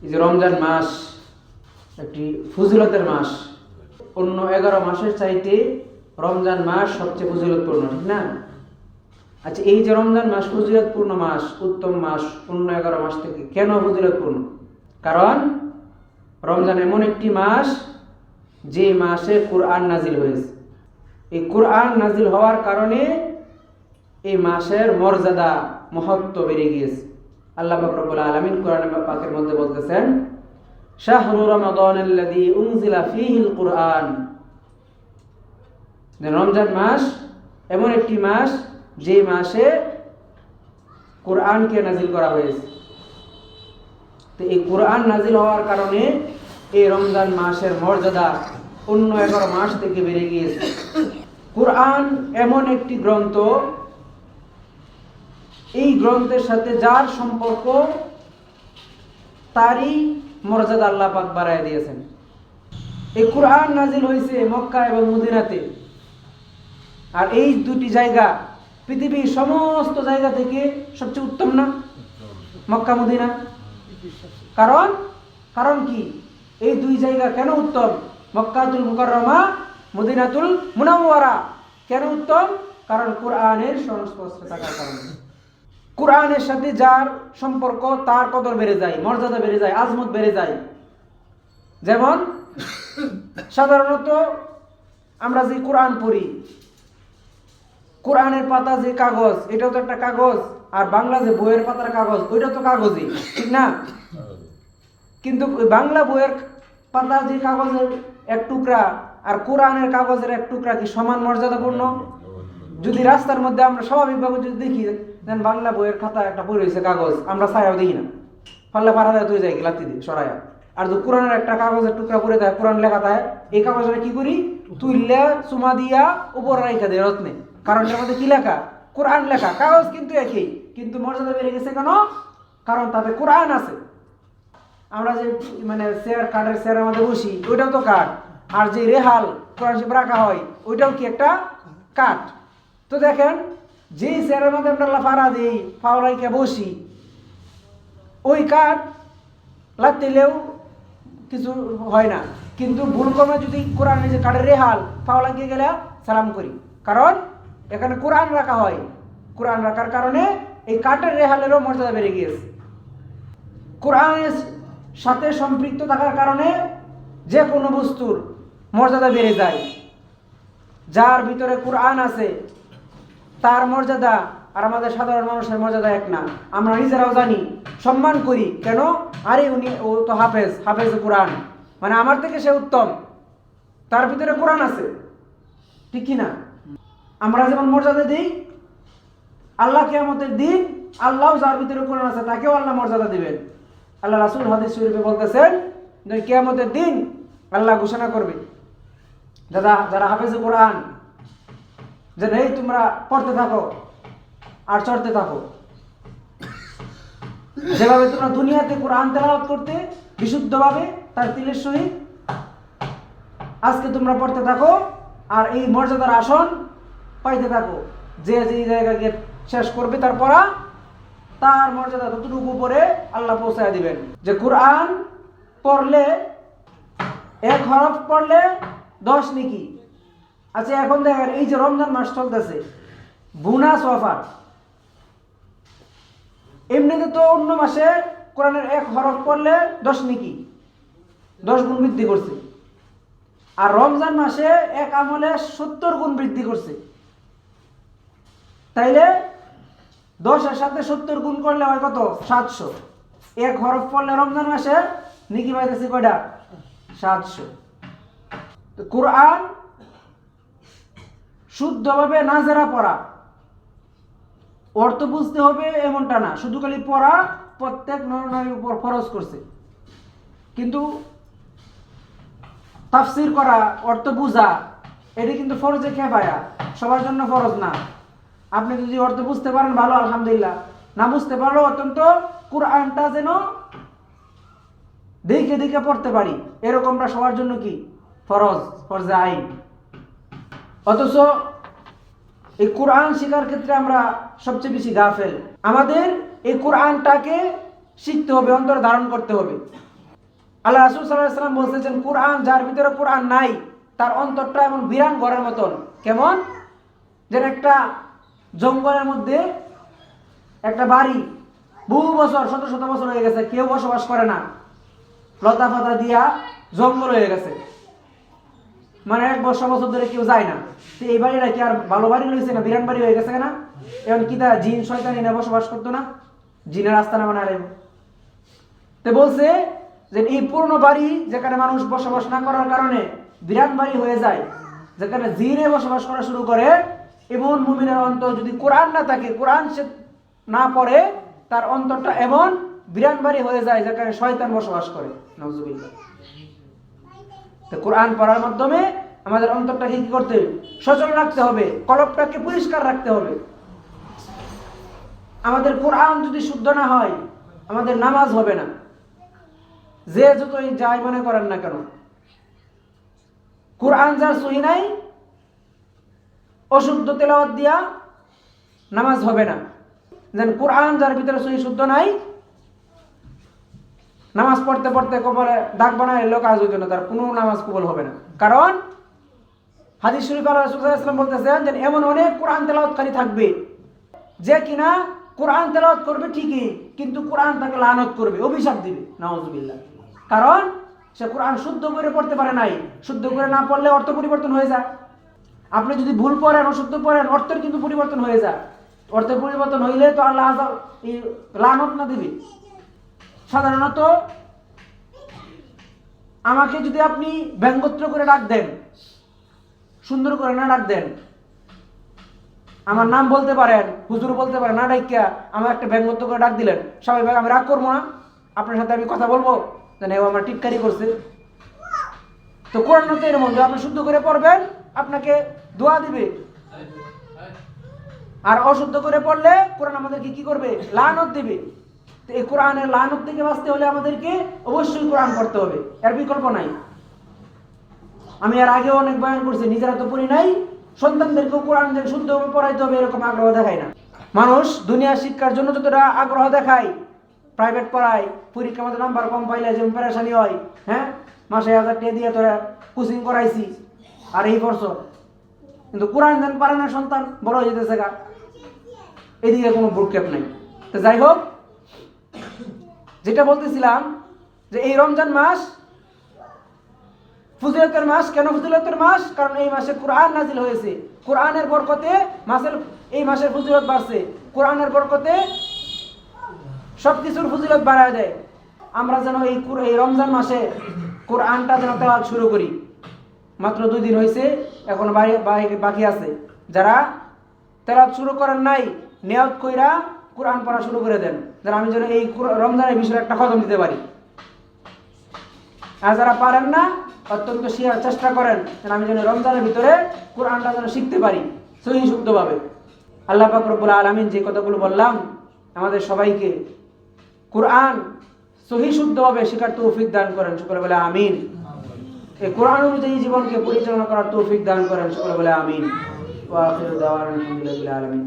এই যে রমজান মাস একটি ফজিলতের মাস, অন্য 11 মাসের চাইতে রমজান মাস সবচেয়ে ফজিলতপূর্ণ, ঠিক না? আচ্ছা, এই যে রমজান মাস ফজিলতপূর্ণ মাস, উত্তম মাস অন্য 11 মাস থেকে কেন ফজিলতপূর্ণ? কারণ রমজান এমন একটি মাস যে মাসে কোরআন নাজিল হয়েছে। এই কোরআন নাজিল হওয়ার কারণে এই মাসের মর্যাদা মহত্ব বেড়ে গিয়েছে। আল্লাহ পাক রব্বুল আলামিন কোরআন পাকের মধ্যে বলতেছেন, শাহরু রমাদানাল্লাযী উনজিলা ফীহিল কুরআন। রমজান মাস এমন একটি মাস যে মাসে কোরআনকে নাজিল করা হয়েছে। তো এই কোরআন নাজিল হওয়ার কারণে এই রমজান মাসের মর্যাদা অন্য 11 মাস থেকে বেড়ে গিয়েছে। কোরআন এমন একটি গ্রন্থ, এই গ্রন্থের সাথে যার সম্পর্ক তারই মর্যাদা আল্লাহ পাক বাড়ায় দিয়েছেন। এই কোরআন নাজিল হয়েছে মক্কা এবং মদিনাতে, আর এই দুটি জায়গা পৃথিবীর সমস্ত জায়গা থেকে সবচেয়ে উত্তম না মক্কা মদিনা? কারণ কি? এই দুই জায়গা কেন উত্তম? মক্কাতুল মুকাররমা, মদিনাতুল মুনাওয়ারা কেন উত্তম? কারণ কোরআনের সংস্পর্শে থাকার কারণে। কোরআনের সাথে যার সম্পর্ক তার কদর বেড়ে যায়, মর্যাদা বেড়ে যায়, আজমত বেড়ে যায়। যেমন সাধারণত আমরা যে কোরআন পড়ি, কোরআনের পাতা যে কাগজ, এটাও তো একটা কাগজ, আর বাংলা যে বইয়ের পাতার কাগজ, ওইটা তো কাগজই, ঠিক না? কিন্তু বাংলা বইয়ের পাতা যে কাগজের এক টুকরা আর কোরআনের কাগজের এক টুকরা কি সমান মর্যাদাপূর্ণ? যদি রাস্তার মধ্যে আমরা স্বাভাবিকভাবে যদি দেখি, দেন বাংলা বইয়ের খাতা একটা বই রয়েছে কাগজ, আমরা ছায়াও দেখি না, পাল্লা পাড়া দেয় তুই যাই লাত্তি দিয়ে সরাইয়া। আর যদি কোরআনের একটা কাগজের টুকরা পড়ে দেয়, কোরআন লেখা থাকে, এই কাগজটা কি করি? তুইলে চুমা দিয়া উপর রাইখা দেয় রত্নে, কারণ এর মধ্যে কি লেখা? কোরআন লেখা। কাগজ কিন্তু একই, কিন্তু মর্যাদা বেড়ে গেছে কেন? কারণ তাতে কোরআন আছে। আমরা যে চেয়ার, কাঠের চেয়ারের মধ্যে বসি, ওইটাও তো কাঠ। আর যে রেহাল কোরআন শরীফ রাখা হয়, ওইটাও কি একটা কাঠ। তো দেখেন, যে চেয়ারের মধ্যে আমরা ফাড়া দিই, ফাওরাইকে বসি, ওই কাঠ লাগতেলেও কিছু হয় না। কিন্তু ভুলক্রমে যদি কোরআনে যে কাঠের রেহাল ফাও লাগিয়ে গেলে সালাম করি, কারণ এখানে কোরআন রাখা হয়। কোরআন রাখার কারণে এই কাঠের রেহালেরও মর্যাদা বেড়ে গিয়েছে। কোরআনের সাথে সম্পৃক্ত থাকার কারণে যে কোনো বস্তুর মর্যাদা বেড়ে যায়। যার ভিতরে কোরআন আছে তার মর্যাদা আর আমাদের সাধারণ মানুষের মর্যাদা এক না। আমরা নিজেরাও জানি, সম্মান করি কেন? আরে ও তো হাফেজ কোরআন, আমার থেকে সে উত্তম, তার ভিতরে কোরআন আছে, ঠিক কি না? আমরা যেমন মর্যাদা দিই, আল্লাহ কিয়ামতের দিন আল্লাহ যার ভিতরে কোরআন আছে তাকেও আল্লাহ মর্যাদা দিবেন। আল্লাহ রাসূল হাদিস শরীফে বলতেছেন যে কিয়ামতের দিন আল্লাহ ঘোষণা করবে, যারা হাফেজ কোরআন, যে এই তোমরা পড়তে থাকো আর চড়তে থাকো। যেভাবে তোমরা দুনিয়াতে কোরআন তেলাওয়াত করতে বিশুদ্ধভাবে তার তিলের সহিত, আজকে তোমরা পড়তে থাকো আর এই মর্যাদার আসন পাইতে থাকো। যে যে জায়গা গিয়ে শেষ করবে তার পড়া, তার মর্যাদা ততটুকু উপরে আল্লাহ পৌঁছায় দিবেন। যে কোরআন পড়লে, এক হরফ পড়লে 10 নেকি। আচ্ছা, এখন দেখেন, এই যে রমজান মাস চলতেছে, বোনাস অফার। এমনিতে তো অন্য মাসে কোরআনের এক হরফ পড়লে 10 নেকি, 10 গুণ বৃদ্ধি করছে। আর রমজান মাসে এক আমলে 70 গুণ বৃদ্ধি করছে। তাইলে 10 এর সাথে 70 গুণ করলে হয় কত? 700। এক হরফ পড়লে রমজান মাসে নেকি পাইতেছে কয়টা? 700। তো কোরআন শুদ্ধভাবে নাজেরা পড়া, অর্থ বুঝতে হবে এমনটা না, শুধু খালি পড়া প্রত্যেক নর-নারীর উপর ফরজ করছে। কিন্তু তাফসীর করা, অর্থ বুঝা, এটি কিন্তু ফরজে কিফায়া, সবার জন্য ফরজ না। আপনি যদি অর্থ বুঝতে পারেন ভালো, আলহামদুলিল্লাহ। না বুঝতে পারলেও অত্যন্ত কোরআনটা যেন দেখে দেখে পড়তে পারি, এরকমটা সবার জন্য কি ফরজে আইন। অথচ এই কোরআন শেখার ক্ষেত্রে আমরা সবচেয়ে বেশি গাফেল। আমাদের এই কোরআনটাকে শিখতে হবে, অন্তরে ধারণ করতে হবে। আল্লাহ রাসূল সাল্লাল্লাহু আলাইহি ওয়াসাল্লাম বলছেন, কোরআন যার ভিতরে কোরআন নাই তার অন্তরটা এমন বিরান ঘরের মতন। কেমন? যেন একটা জঙ্গলের মধ্যে একটা বাড়ি, বহু বছর, শত শত বছর হয়ে গেছে, কেউ বসবাস করে না, লতা পাতা দিয়া জঙ্গল হয়ে গেছে, মানে 1 বছর ধরে কেউ যায় না। তো এই বাড়িটা কি আর ভালো বাড়ি রয়েছে না, বিরান বাড়ি হয়ে গেছে না? এখন কি তা জিন শয়তান এনে বসবাস করতো না? জিনের আস্তানা বানালে। তো বলছে যে এই পুরনো বাড়ি যেখানে মানুষ বসবাস না করার কারণে বিরান বাড়ি হয়ে যায়, যেখানে জিনে বসবাস করা শুরু করে, এমন মুমিনের অন্তর যদি কোরআন না থাকে, কোরআন সে না পড়ে, তার অন্তরটা এমন বিরান বাড়ি হয়ে যায় যেখানে শয়তান বসবাস করে। নাউজুবিল্লাহ। তো কোরআন পড়ার মাধ্যমে আমাদের অন্তরটাকে কি করতে হবে? সচল রাখতে হবে, কলবটাকে পরিষ্কার রাখতে হবে। আমাদের কোরআন যদি শুদ্ধ না হয়, আমাদের নামাজ হবে না, যে যতই যাই মনে করেন না কেন। কোরআন যার সহি নাই, অশুদ্ধ তেলাওয়াত দিয়া নামাজ হবে না। যেন কোরআন যার ভিতরে সহি শুদ্ধ নাই, নামাজ পড়তে পড়তে কপালে দাগ বানায় এলো, কাজ হইতো না, তার কোনো নামাজ কবুল হবে না। কারণ হাদিস শরীফে আল্লাহ রাসূল সাল্লাল্লাহু আলাইহি ওয়াসাল্লাম বলতেছেন যে এমন অনেক কোরআন তেলাওয়াতকারী থাকবে যে কিনা কোরআন তেলাওয়াত করবে ঠিকই, কিন্তু কোরআন তাকে লানত করবে, অভিশাপ দিবে। নাউজুবিল্লাহ। কারণ সে কোরআন শুদ্ধ করে পড়তে পারে নাই। শুদ্ধ করে না পড়লে অর্থ পরিবর্তন হয়ে যায়। আপনি যদি ভুল পড়েন, অশুদ্ধ পড়েন, অর্থের কিন্তু পরিবর্তন হয়ে যায়। অর্থের পরিবর্তন হইলে তো আল্লাহ এই লানত না দিবে। সাধারণত আমাকে যদি আপনি ব্যঙ্গোত্তর করে ডাক দেন, সুন্দর করে না ডাক দেন, আমার নাম বলতে পারেন, হুজুর বলতে পারেন, না ডাইকা আমার একটা ব্যঙ্গোত্তর করে ডাক দিলেন, স্বাভাবিক আমি রাগ করবো না? আপনার সাথে আমি কথা বলবো যে ও আমার টিটকারি করছে। তো কোরআন তো এর মধ্যে আপনি শুদ্ধ করে পড়বেন, আপনাকে দোয়া দিবে। আর অশুদ্ধ করে পড়লে কোরআন আমাদেরকে কি করবে? লানত দিবে। তো এই কোরআনের লানত থেকে বাঁচতে হলে আমাদেরকে অবশ্যই কোরআন পড়তে হবে, এর বিকল্প নাই। আমি আর আগেও অনেক বয়ান করছি, নিজেরা তো পড়ি নাই, সন্তানদেরকেও কোরআন শুদ্ধভাবে পড়াইতে হবে এরকম আগ্রহ দেখায় না। মানুষ দুনিয়া শিক্ষার জন্য যতটা আগ্রহ দেখায়, প্রাইভেট পড়ায়, পরীক্ষা মতো নাম্বার কম পাইলে যেমন পেরেশানি হয়, হ্যাঁ, মাসে 1000 টাকা দিয়ে তোরা কোচিং করাইছি আর এই পড়ছ, কিন্তু কোরআন যেন পারে না সন্তান, বড় হয়ে যেতেছে গা, এদিকে কোনো ভ্রুক্ষেপ নাই। তো যাই হোক, যেটা বলতেছিলাম যে এই রমজান মাস ফজিলতের মাস। কেন ফজিলতের মাস? কারণ এই মাসে কোরআন নাজিল হয়েছে। কোরআনের বরকতে এই মাসের ফজিলত বাড়ছে। কোরআনের বরকতে সবকিছুর ফজিলত বাড়ায় দেয়। আমরা যেন এই রমজান মাসে কোরআনটা যেন তেলাওয়াত শুরু করি। মাত্র 2 দিন হয়েছে, এখন বাকি আছে। যারা তেলাওয়াত শুরু করেন নাই, নিয়ত কইরা কোরআন পড়া শুরু করে দেন, যেন আমি যেন এই রমজানের বিষয়ে একটা খতম দিতে পারি। আর যারা পারেন না, অত্যন্ত চেষ্টা করেন যেন আমি যেন রমজানের ভিতরে কোরআনটা যেন শিখতে পারি সহি শুদ্ধভাবে। আল্লাহ পাক রব্বুল আলামিন যে কথাগুলো বললাম, আমাদের সবাইকে কোরআন সহি শুদ্ধভাবে শেখার তৌফিক দান করেন, সকলে বলে আমিন। এই কোরআন অনুযায়ী জীবনকে পরিচালনা করার তৌফিক দান করেন, সকলে বলে আমিন। ওয়া আখিরু দাওয়ানা আলহামদুলিল্লাহি রাব্বিল আলামিন।